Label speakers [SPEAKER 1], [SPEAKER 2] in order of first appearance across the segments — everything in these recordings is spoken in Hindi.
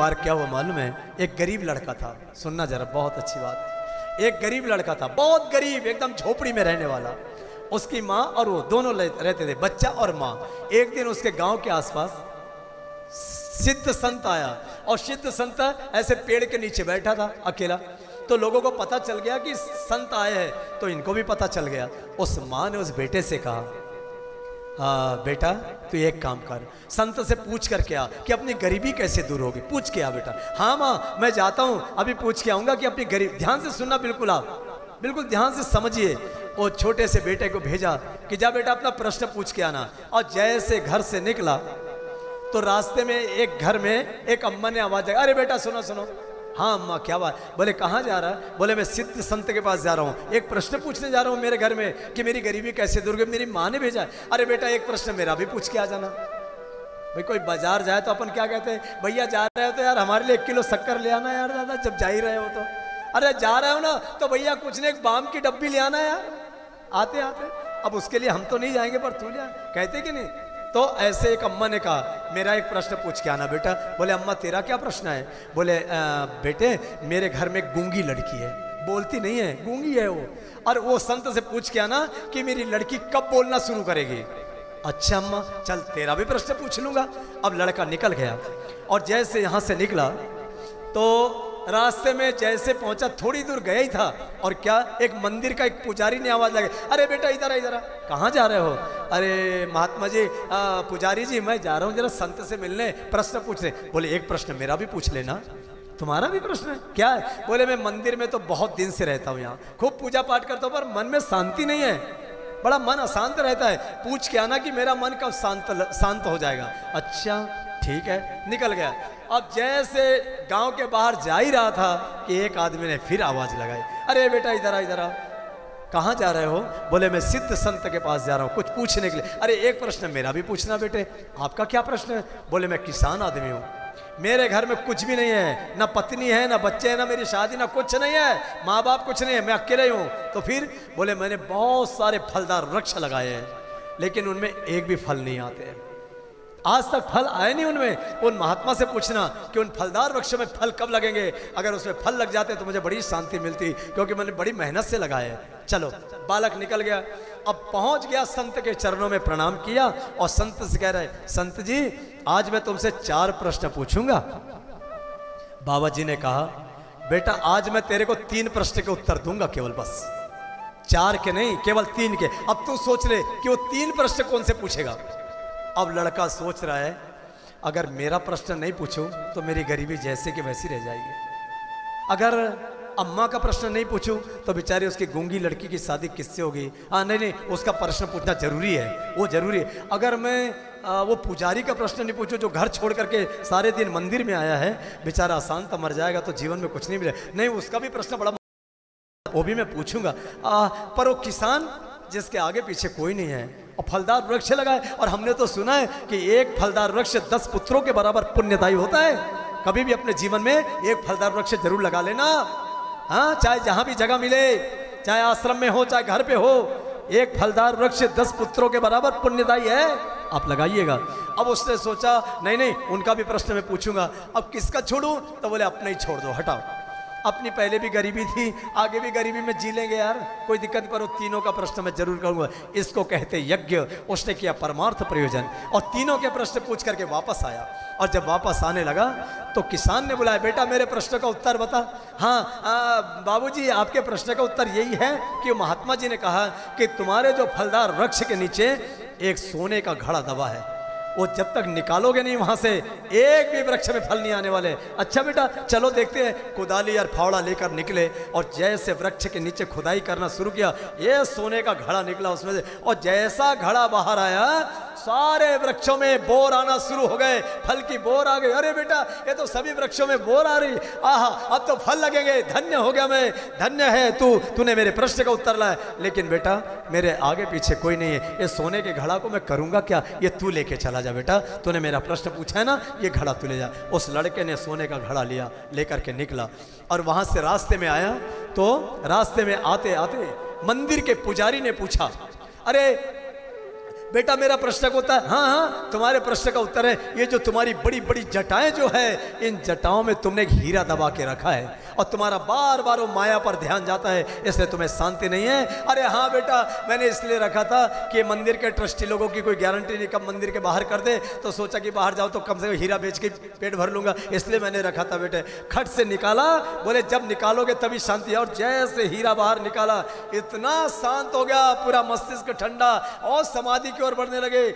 [SPEAKER 1] बार क्या हुआ मालूम है, एक गरीब लड़का था, सुनना जरा, बहुत अच्छी बात है। एक गरीब लड़का था, बहुत गरीब, एकदम झोपड़ी में रहने वाला। उसकी माँ और वो दोनों रहते थे, बच्चा और माँ। एक दिन उसके गांव के आसपास सिद्ध संत आया, और सिद्ध संत ऐसे पेड़ के नीचे बैठा था अकेला। तो लोगों को पता चल गया कि संत आए हैं, तो इनको भी पता चल गया। उस माँ ने उस बेटे से कहा, बेटा तू एक काम कर, संत से पूछ करके आ कि अपनी गरीबी कैसे दूर होगी। पूछ के आ बेटा। हाँ माँ मैं जाता हूँ, अभी पूछ के आऊँगा कि अपनी गरीब। ध्यान से सुनना, बिल्कुल आप बिल्कुल ध्यान से समझिए। वो छोटे से बेटे को भेजा कि जा बेटा अपना प्रश्न पूछ के आना। और जैसे घर से निकला तो रास्ते में एक घर में एक अम्मा ने आवाज दी, अरे बेटा सुनो सुनो। हाँ अम्मा क्या बात? बोले कहाँ जा रहा है? बोले मैं सिद्ध संत के पास जा रहा हूँ, एक प्रश्न पूछने जा रहा हूँ मेरे घर में कि मेरी गरीबी कैसे दूर होगी। मेरी माँ ने भेजा है। अरे बेटा एक प्रश्न मेरा भी पूछ के आ जाना। भाई कोई बाजार जाए तो अपन क्या कहते हैं, भैया जा रहे हो तो यार हमारे लिए 1 किलो शक्कर ले आना यार दादा, जब जा ही रहे हो तो। अरे जा रहे हो ना तो भैया कुछ नहीं, एक बाम की डब्बी ले आना यार आते आते। अब उसके लिए हम तो नहीं जाएंगे पर तू ले, कहते कि नहीं। तो ऐसे एक अम्मा ने कहा मेरा एक प्रश्न पूछ के आना बेटा। बोले अम्मा तेरा क्या प्रश्न है? बोले बेटे मेरे घर में गूंगी लड़की है, बोलती नहीं है, गूंगी है वो, और वो संत से पूछ के आना कि मेरी लड़की कब बोलना शुरू करेगी। अच्छा अम्मा चल तेरा भी प्रश्न पूछ लूंगा। अब लड़का निकल गया, और जैसे यहाँ से निकला तो रास्ते में जैसे पहुंचा, थोड़ी दूर गया ही था, और क्या एक मंदिर का एक पुजारी ने आवाज लगी, अरे बेटा इधर इधर। कहाँ जा रहे हो? अरे महात्मा जी पुजारी जी मैं जा रहा हूँ जरा संत से मिलने, प्रश्न पूछने। बोले एक प्रश्न मेरा भी पूछ लेना। तुम्हारा भी प्रश्न है? क्या है? बोले मैं मंदिर में तो बहुत दिन से रहता हूँ, यहाँ खूब पूजा पाठ करता हूँ, पर मन में शांति नहीं है, बड़ा मन अशांत रहता है। पूछ के आना कि मेरा मन कब शांत हो जाएगा। अच्छा ठीक है, निकल गया। अब जैसे गांव के बाहर जा ही रहा था कि एक आदमी ने फिर आवाज लगाई, अरे बेटा इधर आ इधर आ। कहाँ जा रहे हो? बोले मैं सिद्ध संत के पास जा रहा हूँ कुछ पूछने के लिए। अरे एक प्रश्न मेरा भी पूछना बेटे। आपका क्या प्रश्न है? बोले मैं किसान आदमी हूँ, मेरे घर में कुछ भी नहीं है, ना पत्नी है ना बच्चे हैं, ना मेरी शादी, ना कुछ नहीं है, माँ बाप कुछ नहीं है, मैं अकेले हूँ। तो फिर बोले मैंने बहुत सारे फलदार वृक्ष लगाए हैं, लेकिन उनमें एक भी फल नहीं आते हैं, आज तक फल आए नहीं उनमें। उन महात्मा से पूछना कि उन फलदार वृक्षों में फल कब लगेंगे, अगर उसमें फल लग जाते तो मुझे बड़ी शांति मिलती, क्योंकि मैंने बड़ी मेहनत से लगाए हैं। चलो बालक निकल गया, अब पहुंच गया, संत के चरणों में प्रणाम किया, और संत से कह रहे, संत जी आज मैं तुमसे 4 प्रश्न पूछूंगा। बाबा जी ने कहा बेटा आज मैं तेरे को 3 प्रश्न के उत्तर दूंगा, केवल बस 4 के नहीं, केवल 3 के। अब तू सोच ले कि वो 3 प्रश्न कौन से पूछेगा। अब लड़का सोच रहा है अगर मेरा प्रश्न नहीं पूछूं तो मेरी गरीबी जैसे कि वैसी रह जाएगी, अगर अम्मा का प्रश्न नहीं पूछूं तो बेचारी उसकी गूंगी लड़की की शादी किससे होगी। हाँ नहीं उसका प्रश्न पूछना जरूरी है, वो जरूरी है। अगर मैं वो पुजारी का प्रश्न नहीं पूछूं जो घर छोड़ करके सारे दिन मंदिर में आया है, बेचारा अशांत मर जाएगा तो जीवन में कुछ नहीं मिले, नहीं उसका भी प्रश्न बड़ा, वो भी मैं पूछूंगा। पर वो किसान जिसके आगे पीछे कोई नहीं है और फलदार वृक्ष लगाए, और हमने तो सुना है कि एक फलदार वृक्ष 10 पुत्रों के बराबर पुण्यदायी होता है। कभी भी अपने जीवन में एक फलदार वृक्ष जरूर लगा लेना। हाँ चाहे जहां भी जगह मिले, चाहे आश्रम में हो चाहे घर पे हो, एक फलदार वृक्ष 10 पुत्रों के बराबर पुण्यदायी है, आप लगाइएगा। अब उसने सोचा नहीं उनका भी प्रश्न मैं पूछूंगा। अब किसका छोड़ूं? तो बोले अपना ही छोड़ दो, हटाओ, अपनी पहले भी गरीबी थी, आगे भी गरीबी में जी लेंगे यार, कोई दिक्कत। पर वो तीनों का प्रश्न मैं जरूर करूंगा। इसको कहते यज्ञ। उसने किया परमार्थ प्रयोजन, और तीनों के प्रश्न पूछ करके वापस आया। और जब वापस आने लगा तो किसान ने बुलाया, बेटा मेरे प्रश्न का उत्तर बता। हाँ बाबूजी आपके प्रश्न का उत्तर यही है कि महात्मा जी ने कहा कि तुम्हारे जो फलदार वृक्ष के नीचे एक सोने का घड़ा दबा है, वो जब तक निकालोगे नहीं वहां से एक भी वृक्ष में फल नहीं आने वाले। अच्छा बेटा चलो देखते हैं। कुदाली और फावड़ा लेकर निकले, और जैसे वृक्ष के नीचे खुदाई करना शुरू किया, ये सोने का घड़ा निकला उसमें से, और जैसा घड़ा बाहर आया सारे वृक्षों में बोर आना शुरू हो गए, फल की बोर आ गई। अरे बेटा ये तो सभी वृक्षों में बोर आ रही, आहा अब तो फल लगेंगे, धन्य हो गया मैं, धन्य है तूने मेरे प्रश्न का उत्तर लाया। लेकिन बेटा मेरे आगे पीछे कोई नहीं है, ये सोने के घड़ा को मैं करूंगा क्या, ये तू लेके चला जा बेटा, तूने मेरा प्रश्न पूछा है ना, ये घड़ा तू ले जा। उस लड़के ने सोने का घड़ा लिया, लेकर के निकला, और वहां से रास्ते में आया तो रास्ते में आते आते मंदिर के पुजारी ने पूछा, अरे बेटा मेरा प्रश्न का उत्तर, हाँ हाँ तुम्हारे प्रश्न का उत्तर है, ये जो तुम्हारी बड़ी बड़ी जटाएं जो है, इन जटाओं में तुमने एक हीरा दबा के रखा है और तुम्हारा बार बार वो माया पर ध्यान जाता है, इसलिए तुम्हें शांति नहीं है। अरे हाँ बेटा, मैंने इसलिए रखा था कि मंदिर के ट्रस्टी लोगों की कोई गारंटी नहीं, कब मंदिर के बाहर कर दे, तो सोचा कि बाहर जाओ तो कम से कम हीरा बेच के पेट भर लूंगा, इसलिए मैंने रखा था। बेटे खट से निकाला, बोले जब निकालोगे तभी शांति है। और जैसे हीरा बाहर निकाला, इतना शांत हो गया, पूरा मस्तिष्क ठंडा और समाधि की ओर बढ़ने लगे,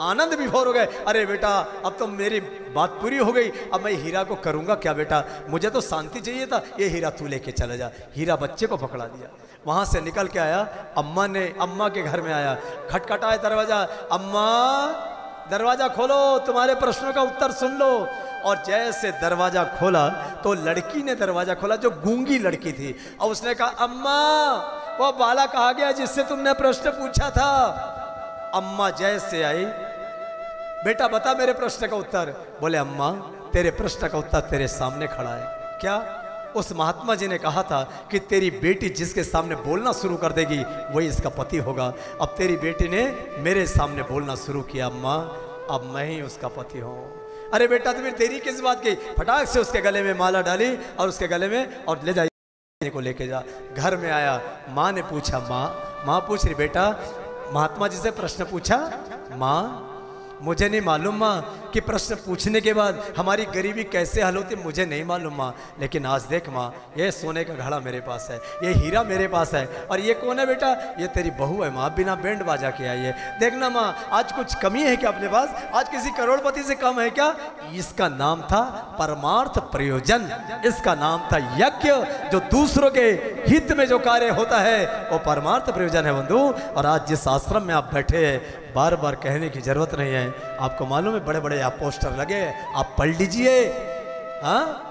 [SPEAKER 1] आनंद विभोर हो गए। अरे बेटा अब तो मेरी बात पूरी हो गई, अब मैं हीरा को करूंगा क्या बेटा, मुझे तो शांति चाहिए था, ये हीरा तू लेके चला जा। हीरा बच्चे को पकड़ा दिया, वहां से निकल के आया, अम्मा के घर में आया, खटखटाया दरवाजा, अम्मा दरवाजा खोलो, तुम्हारे प्रश्नों का उत्तर सुन लो। और जैसे दरवाजा खोला तो लड़की ने दरवाजा खोला, जो गूंगी लड़की थी, और उसने कहा अम्मा वो बाला कहा गया जिससे तुमने प्रश्न पूछा था। अम्मा जैसे आई, बेटा बता मेरे प्रश्न का उत्तर। बोले अम्मा तेरे प्रश्न का उत्तर तेरे सामने खड़ा है। क्या? उस महात्मा जी ने कहा था कि तेरी बेटी जिसके सामने बोलना शुरू कर देगी वही इसका पति होगा। अब तेरी बेटी ने मेरे सामने बोलना शुरू किया, अम्मा अब मैं ही उसका पति हूँ। अरे बेटा तो फिर तेरी किस बात की? फटाक से उसके गले में माला डाली और उसके गले में, और ले जाइए को लेके जा। घर में आया, माँ ने पूछा, माँ पूछ रही बेटा महात्मा जी से प्रश्न पूछा? माँ मुझे नहीं मालूम माँ कि प्रश्न पूछने के बाद हमारी गरीबी कैसे हल होती, मुझे नहीं मालूम माँ, लेकिन आज देख माँ ये सोने का घड़ा मेरे पास है, ये हीरा मेरे पास है, और ये कौन है बेटा? ये तेरी बहू है माँ, बिना बैंड बाजा के आई है। देखना माँ आज कुछ कमी है क्या अपने पास? आज किसी करोड़पति से कम है क्या? इसका नाम था परमार्थ प्रयोजन, इसका नाम था यज्ञ। जो दूसरों के हित में जो कार्य होता है वो परमार्थ प्रयोजन है बंधु। और आज जिस आश्रम में आप बैठे हैं, बार बार कहने की जरूरत नहीं है, आपको मालूम है बड़े बड़े आप पोस्टर लगे, आप पढ़ लीजिए। हाँ